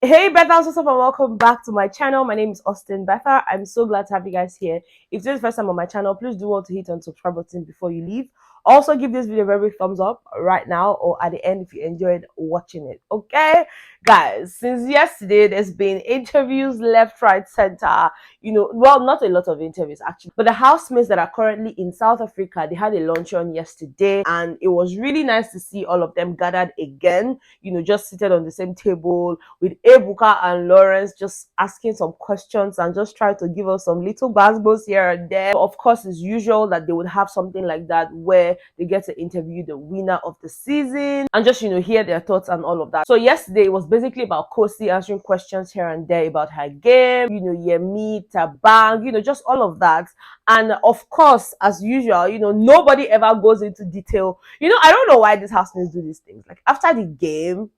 Hey Bethans, what's up and welcome back to my channel. My name is Austin Betha. I'm so glad to have you guys here. If this is the first time on my channel, please do want to hit on the subscribe button before you leave. Also give this video a very big thumbs up right now or at the end if you enjoyed watching it. Okay guys, since yesterday there's been interviews left, right, center. Well, not a lot of interviews actually, but the housemates that are currently in South Africa, they had a luncheon yesterday and it was really nice to see all of them gathered again, just seated on the same table with Ebuka and Lawrence, just asking some questions and just try to give us some little basketballs here and there. Of course, it's usual that they would have something like that where they get to interview the winner of the season and just, hear their thoughts and all of that. So yesterday it was basically about Khosi answering questions here and there about her game, Yemi Thabang, just all of that. And of course, as usual, nobody ever goes into detail. I don't know why these housemates do these things. Like after the game,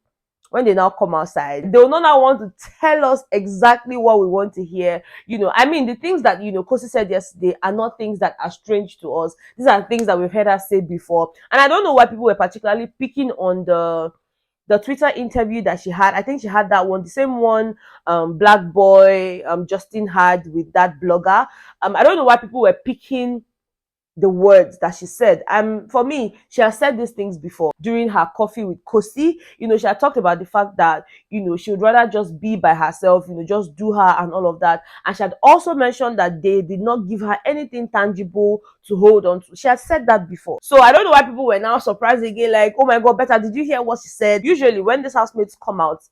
when they now come outside, they will not now want to tell us exactly what we want to hear. The things that, Kosi said yesterday are not things that are strange to us. These are things that we've heard her say before. And I don't know why people were particularly picking on the Twitter interview that she had. I think she had that one, the same one Black Boy Justin had with that blogger. I don't know why people were picking the words that she said. For me, she has said these things before during her coffee with Khosi. She had talked about the fact that, she would rather just be by herself, just do her and all of that. And she had also mentioned that they did not give her anything tangible to hold on to. She had said that before. So I don't know why people were now surprised again, like, oh my God, Betha, did you hear what she said? Usually when these housemates come out,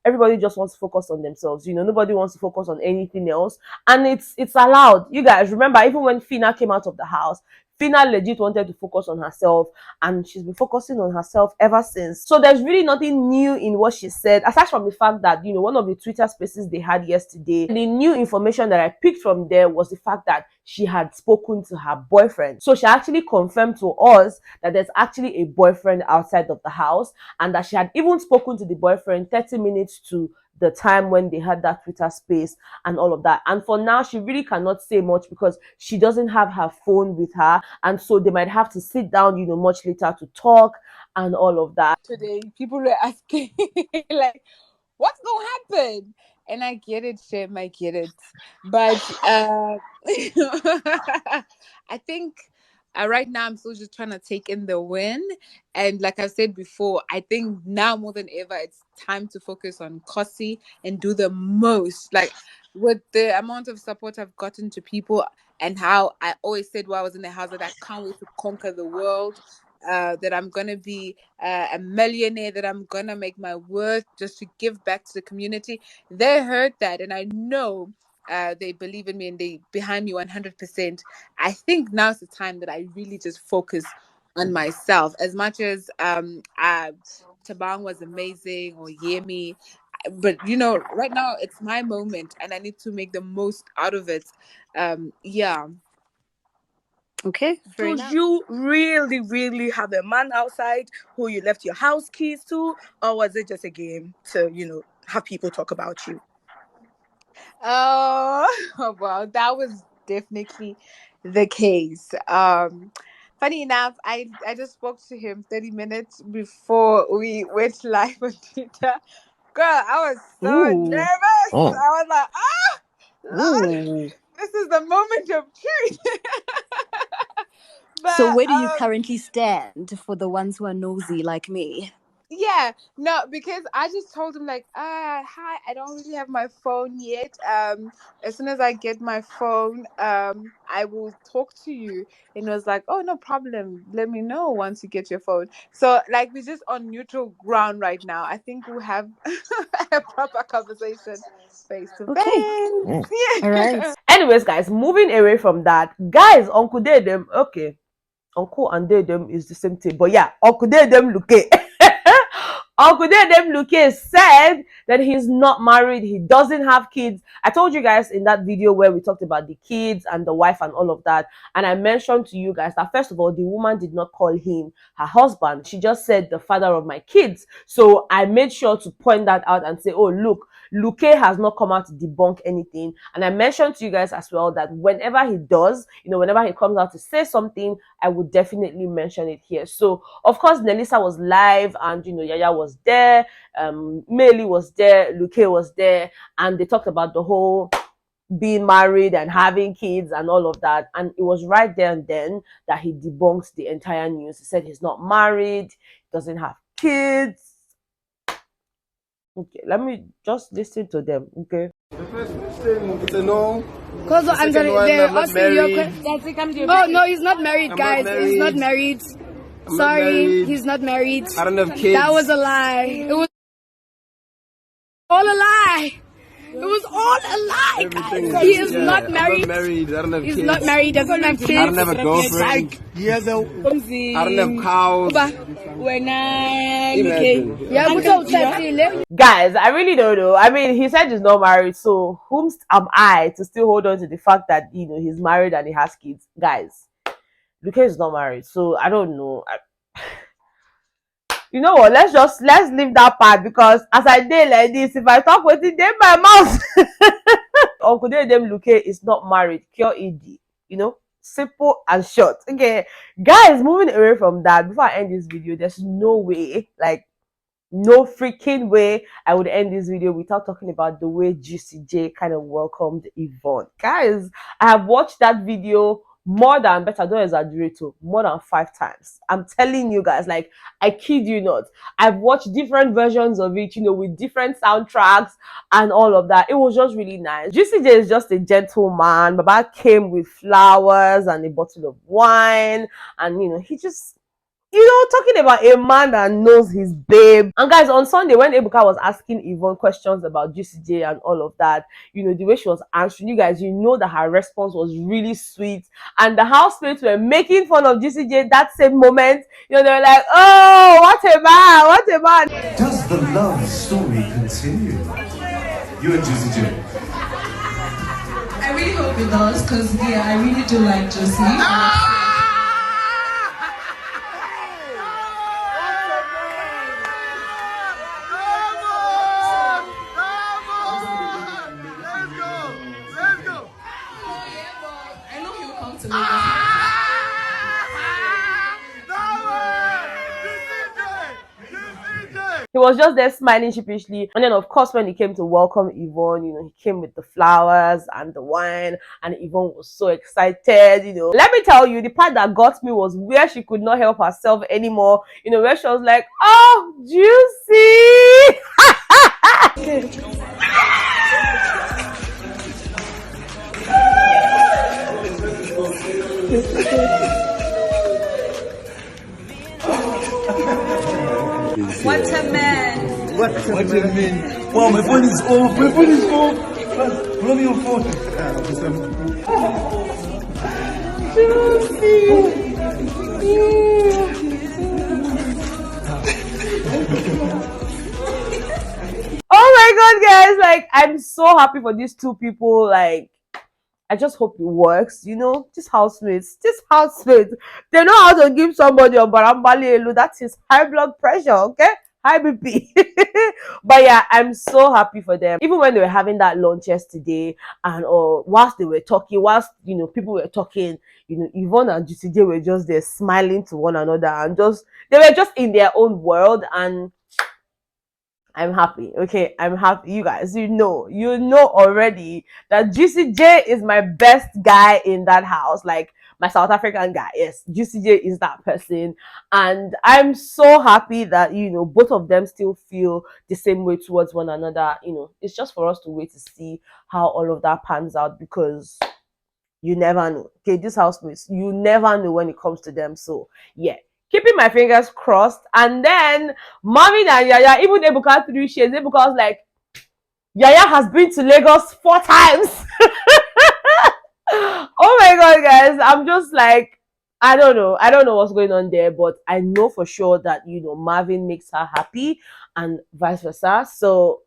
everybody just wants to focus on themselves. Nobody wants to focus on anything else, and it's allowed. You guys remember, even when Fina came out of the house, Fina legit wanted to focus on herself, and she's been focusing on herself ever since. So there's really nothing new in what she said, aside from the fact that, one of the Twitter spaces they had yesterday, the new information that I picked from there was the fact that she had spoken to her boyfriend. So she actually confirmed to us that there's actually a boyfriend outside of the house, and that she had even spoken to the boyfriend 30 minutes to the time when they had that Twitter space and all of that. And for now, she really cannot say much because she doesn't have her phone with her. And so they might have to sit down, much later to talk and all of that. Today, people were asking, like, what's going to happen? And I get it, Shem, I get it. But I think right now I'm still just trying to take in the win. And like I said before, I think now more than ever, it's time to focus on Khosi and do the most. Like with the amount of support I've gotten to people and how I always said while I was in the house that I can't wait to conquer the world. That I'm gonna be a millionaire, that I'm gonna make my worth just to give back to the community. They heard that, and I know they believe in me and they behind me 100%. I think now's the time that I really just focus on myself. As much as Tabang was amazing or Yemi, but right now it's my moment and I need to make the most out of it. Yeah. Okay, fair Do enough. you really, really have a man outside who you left your house keys to, or was it just a game to, have people talk about you? Oh, well, that was definitely the case. Funny enough, I just spoke to him 30 minutes before we went live on Twitter. Girl, I was so Ooh. nervous. Oh. I was like, Lord, Ooh. this is the moment of truth. So But where do you currently stand for the ones who are nosy like me? yeah, no, because I just told him like, hi, I don't really have my phone yet. As soon as I get my phone, I will talk to you. And it was like, oh, no problem. Let me know once you get your phone. So like we're just on neutral ground right now. I think we'll have a proper conversation face to Okay. face. All right. Yeah. Anyways, guys, moving away from that, guys, Uncle Dedem, okay, Uncle and Dedem is the same thing, but yeah, Uncle Dedem Luke. Uncle Dedem Luke said that he's not married, he doesn't have kids. I told you guys in that video where we talked about the kids and the wife and all of that, and I mentioned to you guys that first of all, the woman did not call him her husband. She just said the father of my kids. So I made sure to point that out and say, oh, look, Luke has not come out to debunk anything. And I mentioned to you guys as well that whenever he does, whenever he comes out to say something, I would definitely mention it here. So, of course, Nelisa was live and, Yaya was was there, Meli was there, Luke was there, and they talked about the whole being married and having kids and all of that. And it was right there and then that he debunks the entire news. He said he's not married, doesn't have kids. Okay, let me just listen to them. Okay. The first question is a no. Because I'm sorry, they're asking your question. Oh no, he's not married, guys. He's not married. Sorry, he's not married. I don't have kids. That was a lie. It was all a lie. It was all a lie, guys. He is not married. I'm not married. I don't have He's kids. not married. Doesn't have kids. I don't have a girlfriend. I don't have cows. Guys, I really don't know. I mean, he said he's not married, so whom am I to still hold on to the fact that, you know, he's married and he has kids? Guys, Luke is not married, so I don't know. You know what? Let's leave that part, because as I did like this, if I talk with it in my mouth, Uncle Dem Luke is not married. Cure ED, you know, simple and short. Okay, guys, moving away from that, before I end this video, there's no way, like, no freaking way I would end this video without talking about the way Juicy J kind of welcomed Yvonne. Guys, I have watched that video more than, better don't exaggerate, to more than 5 times. I'm telling you guys, like, I kid you not. I've watched different versions of it, you know, with different soundtracks and all of that. It was just really nice. Juicy J is just a gentleman. Baba came with flowers and a bottle of wine, and, you know, he just, you know, talking about a man that knows his babe. And guys, on Sunday, when Ebuka was asking Yvonne questions about Juicy J and all of that, you know, the way she was answering, you guys, you know that her response was really sweet. And the housemates were making fun of Juicy J that same moment. You know, they were like, oh, what a man, what a man. Does the love story continue? You and Juicy J. I really hope it does, because, yeah, I really do like Juicy. He was just there smiling sheepishly. And then, of course, when he came to welcome Yvonne, you know, he came with the flowers and the wine, and Yvonne was so excited, you know. Let me tell you, the part that got me was where she could not help herself anymore, you know, where she was like, oh, Juicy! What a man! What a man! Wow, my phone is off! My phone is off! Blow me your phone! Oh my god, guys, like, I'm so happy for these two people. Like, I just hope it works, you know. These housemates, they know how to give somebody a barambali. That is high blood pressure, okay? High BP. But yeah, I'm so happy for them. Even when they were having that lunch yesterday, and whilst they were talking, whilst, you know, people were talking, you know, Yvonne and Juicy J were just there smiling to one another, and they were just in their own world. And I'm happy. Okay, I'm happy. You guys, you know already that Juicy J is my best guy in that house. Like, my South African guy. Yes, Juicy J is that person. And I'm so happy that, you know, both of them still feel the same way towards one another. You know, it's just for us to wait to see how all of that pans out, because you never know. Okay, these housemates, you never know when it comes to them. So yeah, keeping my fingers crossed. And then Mommy and Yaya, even Ebuka threw shades. Ebuka was like, Yaya has been to Lagos 4 times. Oh my god, guys, I'm just like, I don't know what's going on there, but I know for sure that, you know, Marvin makes her happy and vice versa. So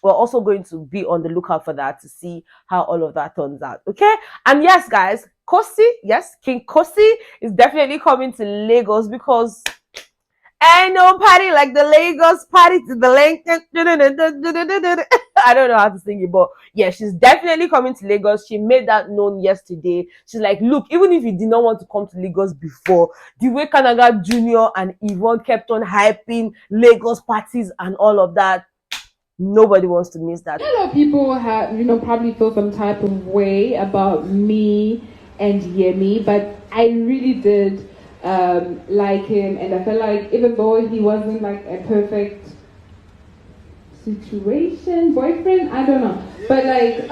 we're also going to be on the lookout for that, to see how all of that turns out. Okay, and yes, guys, Khosi, yes, King Khosi is definitely coming to Lagos, because Ain't no party like the Lagos party to the link. I don't know how to sing it, but yeah, she's definitely coming to Lagos. She made that known yesterday. She's like, look, even if you did not want to come to Lagos before, the way Kanaga Junior and Yvonne kept on hyping Lagos parties and all of that, nobody wants to miss that. A lot of people have, probably feel some type of way about me and Yemi, but I really did like him, and I felt like even though he wasn't like a perfect situation boyfriend, I don't know, but like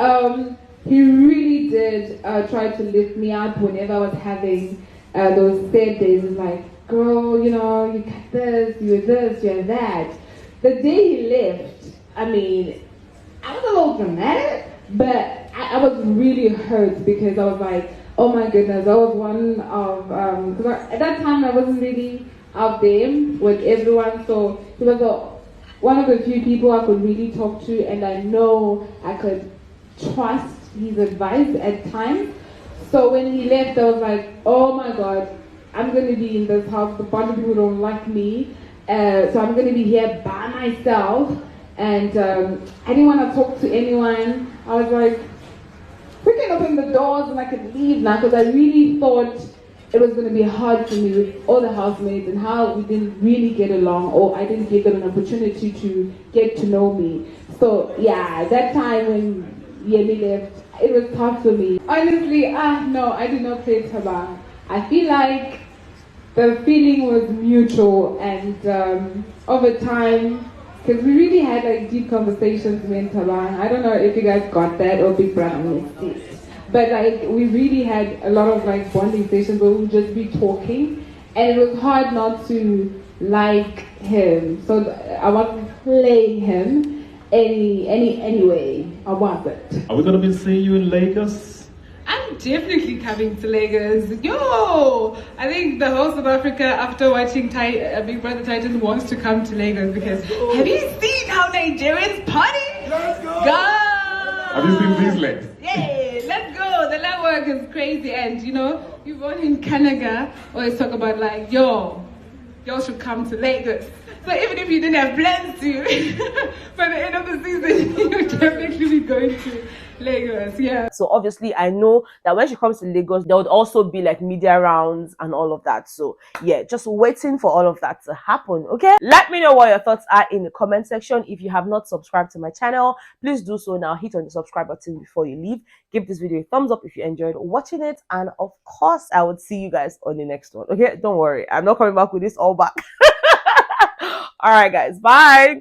he really did try to lift me up whenever I was having those sad days. It's like, girl, you got this, you're that. The day he left, I mean, I was a little dramatic, but I was really hurt because I was like, oh my goodness, I was one of, because at that time I wasn't really out there with everyone, so he was one of the few people I could really talk to, and I know I could trust his advice at times. So when he left, I was like, oh my God, I'm going to be in this house, a bunch of people don't like me, so I'm going to be here by myself. And I didn't want to talk to anyone. I was like, we can open the doors and I could leave now, because I really thought it was going to be hard for me with all the housemates and how we didn't really get along, or I didn't give them an opportunity to get to know me. So yeah, that time when Yemi left, it was tough for me. Honestly, no, I did not play Thabang. I feel like the feeling was mutual, and over time, because we really had like deep conversations with Thabang. I don't know if you guys got that or Big Brother missed it. But like we really had a lot of like bonding sessions where we would just be talking, and it was hard not to like him. So I wasn't playing him anyway. I wasn't. Are we gonna be seeing you in Lagos? I'm definitely coming to Lagos. Yo! I think the whole South Africa, after watching Big Brother Titans, wants to come to Lagos because have you seen how Nigerians party? Let's go! Go! Have you seen these legs? Yeah, let's go. The network is crazy, and Yvonne in Canada always talk about like, y'all should come to Lagos. So even if you didn't have plans to, by the end of the season, you'll definitely be going to Lagos, yeah. So obviously I know that when she comes to Lagos, there would also be like media rounds and all of that. So yeah, just waiting for all of that to happen. Okay, let me know what your thoughts are in the comment section. If you have not subscribed to my channel, please do so now. Hit on the subscribe button before you leave. Give this video a thumbs up if you enjoyed watching it, and of course I would see you guys on the next one. Okay, don't worry, I'm not coming back with this all back. All right guys, bye.